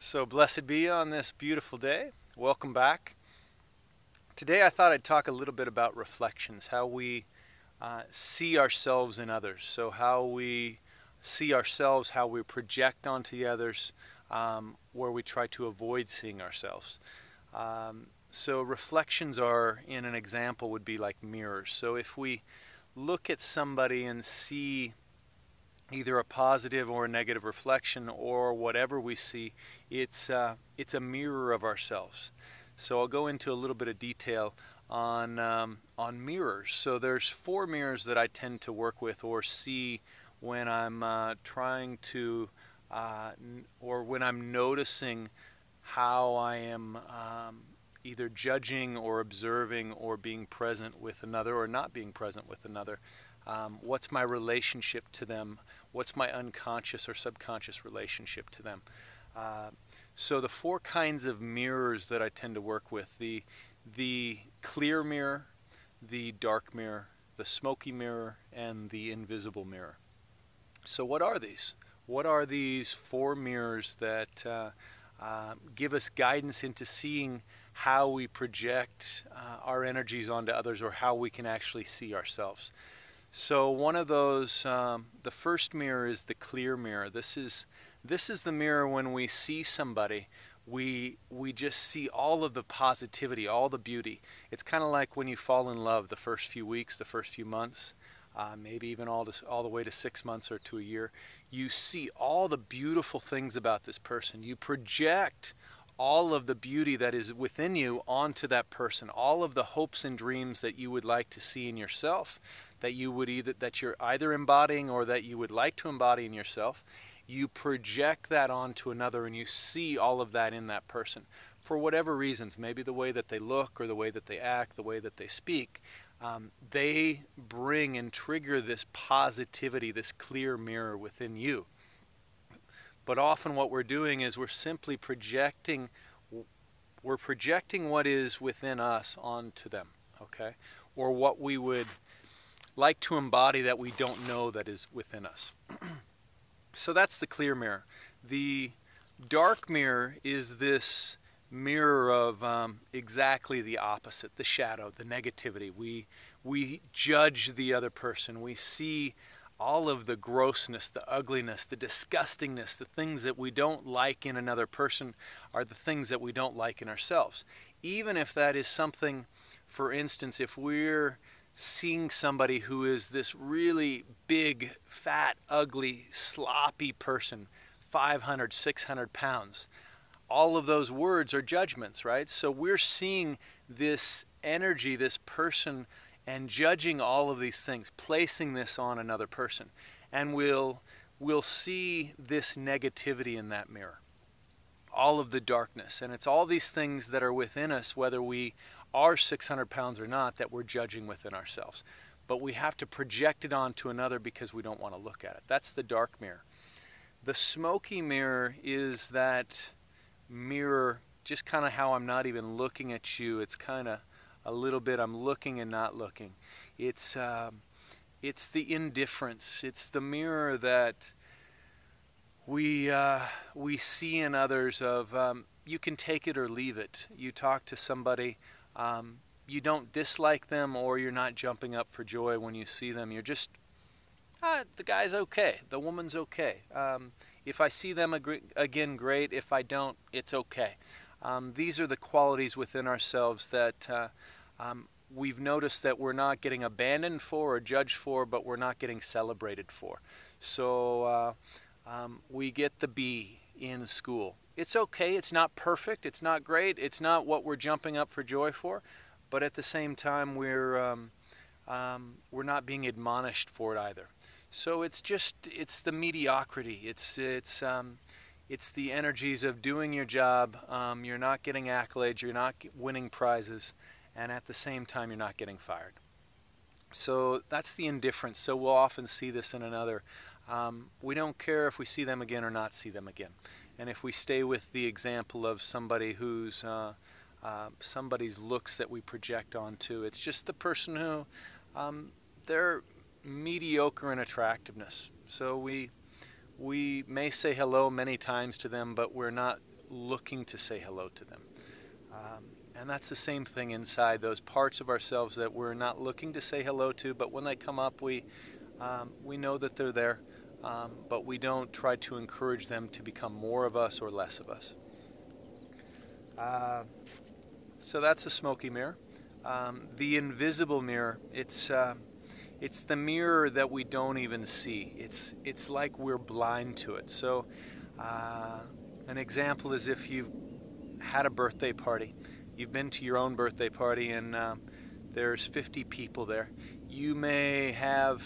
So blessed be you on this beautiful day. Welcome back. Today I thought I'd talk a little bit about reflections, how we see ourselves in others. So how we see ourselves, how we project onto the others, where we try to avoid seeing ourselves. So reflections are, in an example, would be like mirrors. So if we look at somebody and see either a positive or a negative reflection, or whatever we see, it's a mirror of ourselves. So I'll go into a little bit of detail on mirrors. So there's four mirrors that I tend to work with or see when I'm trying to or when I'm noticing how I am either judging or observing or being present with another or not being present with another. What's my relationship to them? What's my unconscious or subconscious relationship to them? So the four kinds of mirrors that I tend to work with: the clear mirror, the dark mirror, the smoky mirror, and the invisible mirror. So what are these? What are these four mirrors that give us guidance into seeing how we project our energies onto others, or how we can actually see ourselves? So one of those, the first mirror is the clear mirror. This is the mirror when we see somebody, we just see all of the positivity, all the beauty. It's kind of like when you fall in love the first few weeks, the first few months, maybe even all the way to 6 months or to a year. You see all the beautiful things about this person. You project all of the beauty that is within you onto that person, all of the hopes and dreams that you would like to see in yourself, that you're either embodying or that you would like to embody in yourself. You project that onto another, and you see all of that in that person for whatever reasons. Maybe the way that they look, or the way that they act, the way that they speak. They bring and trigger this positivity, this clear mirror within you. But often what we're doing is we're simply projecting what is within us onto them, okay? Or what we would like to embody that we don't know that is within us. So that's the clear mirror. The dark mirror is this mirror of exactly the opposite, the shadow, the negativity. We judge the other person. We see all of the grossness, the ugliness, the disgustingness, the things that we don't like in another person are the things that we don't like in ourselves. Even if that is something, for instance, if we're seeing somebody who is this really big, fat, ugly, sloppy person, 500, 600 pounds, all of those words are judgments, right? So we're seeing this energy, this person, and judging all of these things, placing this on another person. And we'll see this negativity in that mirror, all of the darkness. And it's all these things that are within us, whether we are 600 pounds or not, that we're judging within ourselves. But we have to project it onto another because we don't want to look at it. That's the dark mirror. The smoky mirror is that mirror, just kind of how I'm not even looking at you. It's kind of a little bit I'm looking and not looking. It's the indifference. It's the mirror that we see in others of you can take it or leave it. You talk to somebody, you don't dislike them, or you're not jumping up for joy when you see them. You're just, the guy's okay, the woman's okay. If I see them again, great. If I don't, it's okay. These are the qualities within ourselves that we've noticed that we're not getting abandoned for or judged for, but we're not getting celebrated for. So we get the B in school. It's okay. It's not perfect. It's not great. It's not what we're jumping up for joy for, but at the same time we're not being admonished for it either. So it's the mediocrity. It's the energies of doing your job. You're not getting accolades. You're not winning prizes, and at the same time you're not getting fired. So that's the indifference. So we'll often see this in another. We don't care if we see them again or not see them again. And if we stay with the example of somebody who's somebody's looks that we project onto, it's just the person who they're mediocre in attractiveness. So we may say hello many times to them, but we're not looking to say hello to them. And that's the same thing inside, those parts of ourselves that we're not looking to say hello to, but when they come up, we know that they're there, but we don't try to encourage them to become more of us or less of us. So that's a smoky mirror. The invisible mirror, it's the mirror that we don't even see. It's like we're blind to it. So an example is if you've had a birthday party. You've been to your own birthday party and there's 50 people there. You may have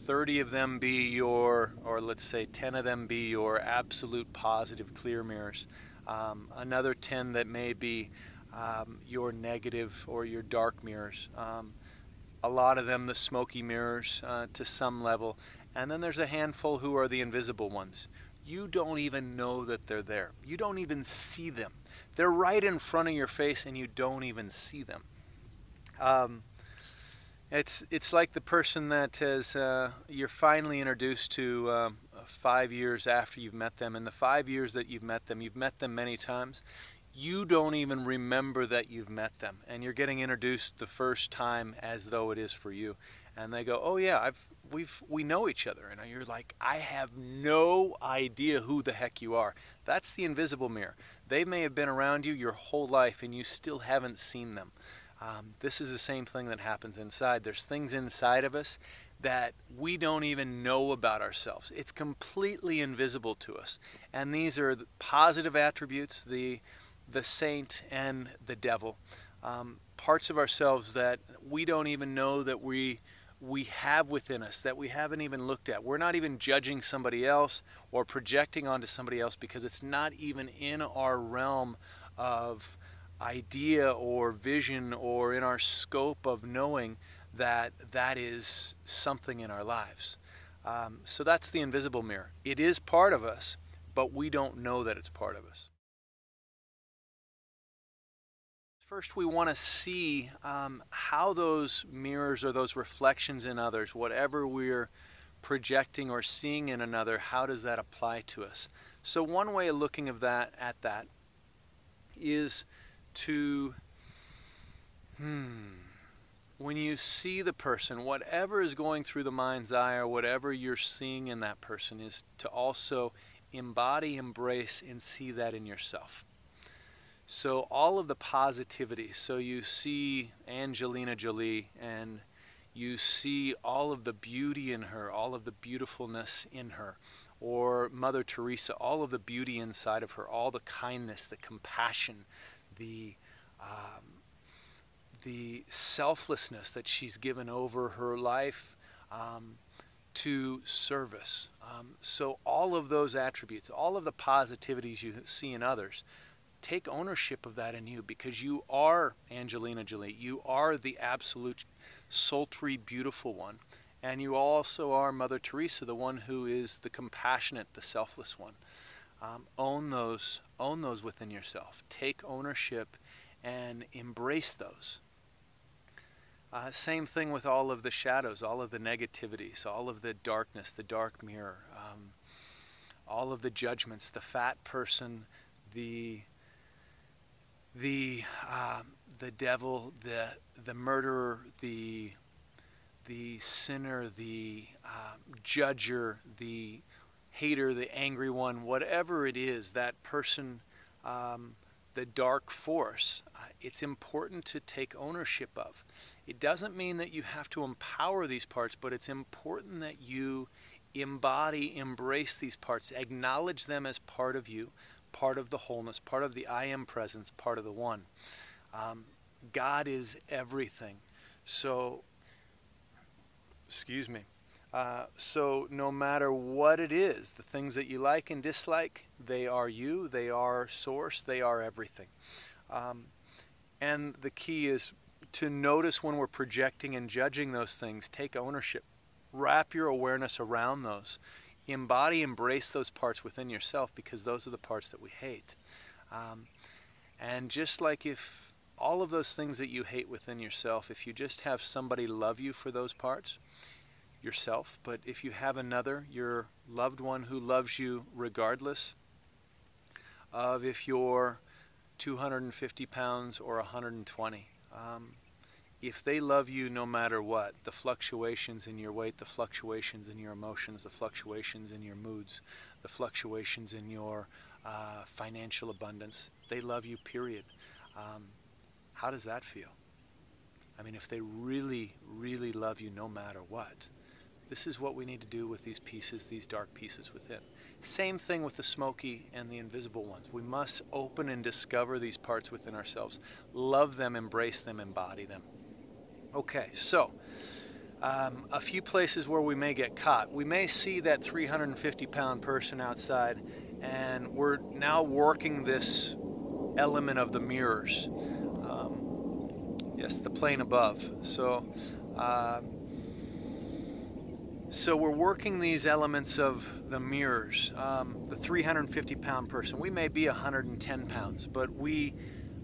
30 of them be your, or let's say 10 of them be your absolute positive clear mirrors. Another 10 that may be your negative or your dark mirrors. A lot of them the smoky mirrors to some level. And then there's a handful who are the invisible ones. You don't even know that they're there. You don't even see them. They're right in front of your face and you don't even see them. It's like the person that has, you're finally introduced to 5 years after you've met them. In the 5 years that you've met them many times. You don't even remember that you've met them. And you're getting introduced the first time as though it is for you. And they go, oh yeah, we know each other. And you're like, I have no idea who the heck you are. That's the invisible mirror. They may have been around you your whole life and you still haven't seen them. This is the same thing that happens inside. There's things inside of us that we don't even know about ourselves. It's completely invisible to us. And these are the positive attributes, the saint and the devil. Parts of ourselves that we don't even know that we have within us, that we haven't even looked at. We're not even judging somebody else or projecting onto somebody else because it's not even in our realm of idea or vision or in our scope of knowing that that is something in our lives. So that's the invisible mirror. It is part of us, but we don't know that it's part of us. First, we want to see how those mirrors or those reflections in others, whatever we're projecting or seeing in another, how does that apply to us? So one way of looking at that is to, when you see the person, whatever is going through the mind's eye or whatever you're seeing in that person is to also embody, embrace, and see that in yourself. So all of the positivity, so you see Angelina Jolie and you see all of the beauty in her, all of the beautifulness in her, or Mother Teresa, all of the beauty inside of her, all the kindness, the compassion, the selflessness that she's given over her life to service. So all of those attributes, all of the positivities you see in others, take ownership of that in you, because you are Angelina Jolie. You are the absolute sultry, beautiful one. And you also are Mother Teresa, the one who is the compassionate, the selfless one. Own those within yourself. Take ownership and embrace those. Same thing with all of the shadows, all of the negativities, all of the darkness, the dark mirror, all of the judgments, the fat person, the devil, the murderer, the sinner, the judger, the hater, the angry one, whatever it is, that person, the dark force, it's important to take ownership of. It doesn't mean that you have to empower these parts, but it's important that you embody, embrace these parts, acknowledge them as part of you, part of the wholeness, part of the I am presence, part of the one. God is everything. So, excuse me. So no matter what it is, the things that you like and dislike, they are you, they are source, they are everything. And the key is to notice when we're projecting and judging those things, take ownership, wrap your awareness around those. Embody, embrace those parts within yourself, because those are the parts that we hate. And just like if all of those things that you hate within yourself, if you just have somebody love you for those parts, yourself, but if you have another, your loved one who loves you regardless, of if you're 250 pounds or 120. If they love you no matter what, the fluctuations in your weight, the fluctuations in your emotions, the fluctuations in your moods, the fluctuations in your financial abundance, they love you, period. How does that feel? I mean, if they really, really love you no matter what, this is what we need to do with these pieces, these dark pieces within. Same thing with the smoky and the invisible ones. We must open and discover these parts within ourselves, love them, embrace them, embody them. Okay, so a few places where we may get caught. We may see that 350-pound person outside, and we're now working this element of the mirrors. Yes, the plane above. So we're working these elements of the mirrors. The 350-pound person, we may be 110 pounds, but we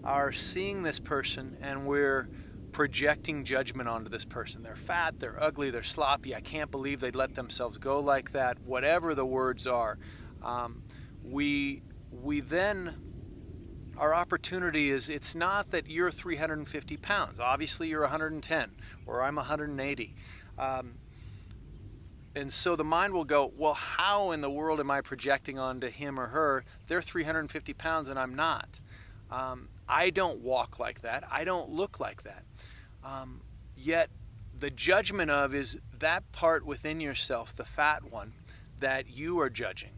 are seeing this person and we're projecting judgment onto this person. They're fat, they're ugly, they're sloppy, I can't believe they'd let themselves go like that, whatever the words are. We then, our opportunity is, it's not that you're 350 pounds. Obviously you're 110, or I'm 180. And so the mind will go, well, how in the world am I projecting onto him or her? They're 350 pounds and I'm not. I don't walk like that. I don't look like that. Yet the judgment of is that part within yourself, the fat one, that you are judging.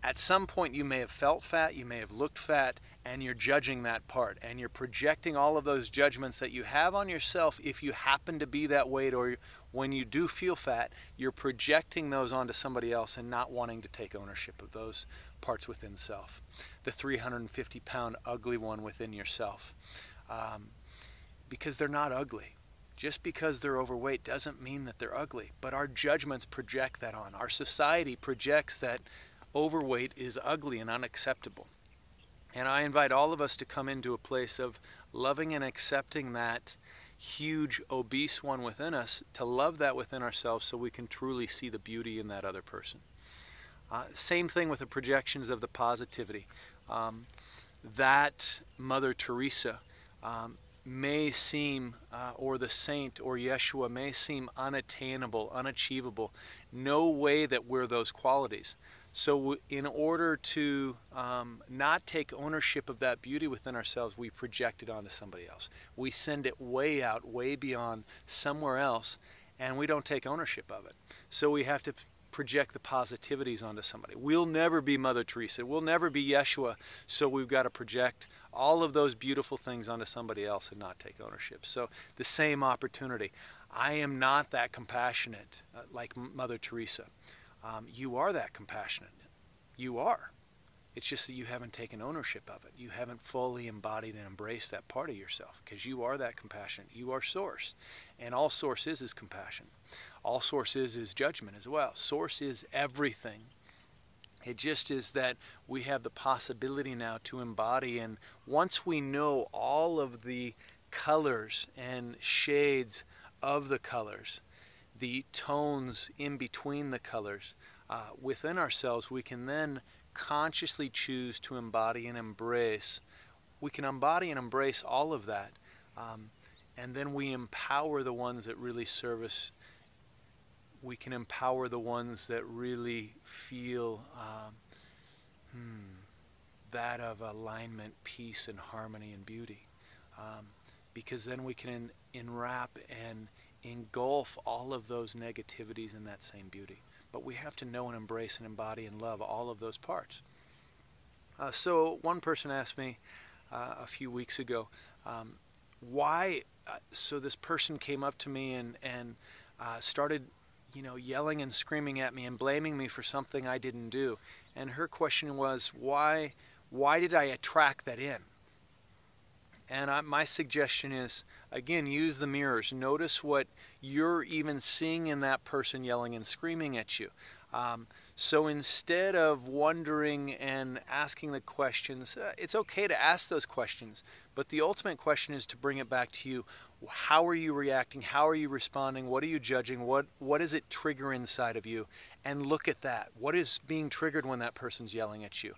At some point you may have felt fat, you may have looked fat, and you're judging that part. And you're projecting all of those judgments that you have on yourself if you happen to be that weight, or when you do feel fat, you're projecting those onto somebody else and not wanting to take ownership of those parts within self. The 350-pound ugly one within yourself. Because they're not ugly. Just because they're overweight doesn't mean that they're ugly, but our judgments project that on. Our society projects that overweight is ugly and unacceptable. And I invite all of us to come into a place of loving and accepting that huge obese one within us, to love that within ourselves so we can truly see the beauty in that other person. Same thing with the projections of the positivity. That Mother Teresa may seem, or the saint or Yeshua may seem unattainable, unachievable. No way that we're those qualities. So in order to not take ownership of that beauty within ourselves, we project it onto somebody else. We send it way out, way beyond somewhere else, and we don't take ownership of it. So we have to project the positivities onto somebody. We'll never be Mother Teresa. We'll never be Yeshua. So we've got to project all of those beautiful things onto somebody else and not take ownership. So the same opportunity. I am not that compassionate like Mother Teresa. You are that compassionate. You are. It's just that you haven't taken ownership of it. You haven't fully embodied and embraced that part of yourself, because you are that compassionate. You are Source. And all Source is compassion. All Source is judgment as well. Source is everything. It just is that we have the possibility now to embody, and once we know all of the colors and shades of the colors, the tones in between the colors within ourselves, we can then consciously choose to embody and embrace. We can embody and embrace all of that, and then we empower the ones that really serve us. We can empower the ones that really feel that of alignment, peace, and harmony and beauty, because then we can enwrap and engulf all of those negativities in that same beauty. But we have to know and embrace and embody and love all of those parts. So one person asked me a few weeks ago, why, so this person came up to me and started, yelling and screaming at me and blaming me for something I didn't do. And her question was, why did I attract that in? And my suggestion is, again, use the mirrors. Notice what you're even seeing in that person yelling and screaming at you. So instead of wondering and asking the questions, it's okay to ask those questions, but the ultimate question is to bring it back to you. How are you reacting? How are you responding? What are you judging? What does it trigger inside of you? And look at that. What is being triggered when that person's yelling at you?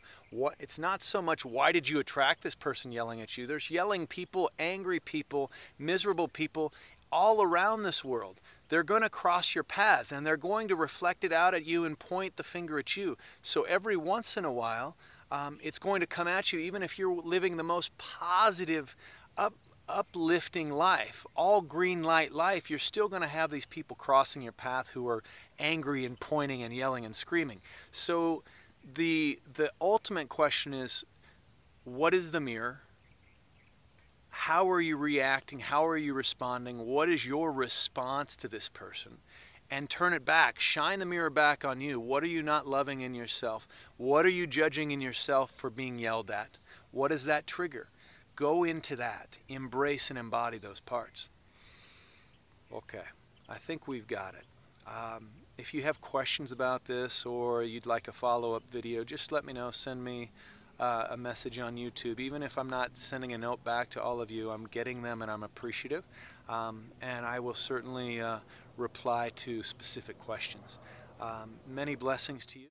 It's not so much why did you attract this person yelling at you. There's yelling people, angry people, miserable people all around this world. They're going to cross your paths and they're going to reflect it out at you and point the finger at you. So every once in a while, it's going to come at you, even if you're living the most positive, uplifting life, all green light life, you're still going to have these people crossing your path who are angry and pointing and yelling and screaming. So the ultimate question is, what is the mirror? How are you reacting? How are you responding? What is your response to this person? And turn it back. Shine the mirror back on you. What are you not loving in yourself? What are you judging in yourself for being yelled at? What does that trigger? Go into that. Embrace and embody those parts. Okay, I think we've got it. If you have questions about this or you'd like a follow-up video, just let me know. Send me a message on YouTube. Even if I'm not sending a note back to all of you, I'm getting them and I'm appreciative. And I will certainly reply to specific questions. Many blessings to you.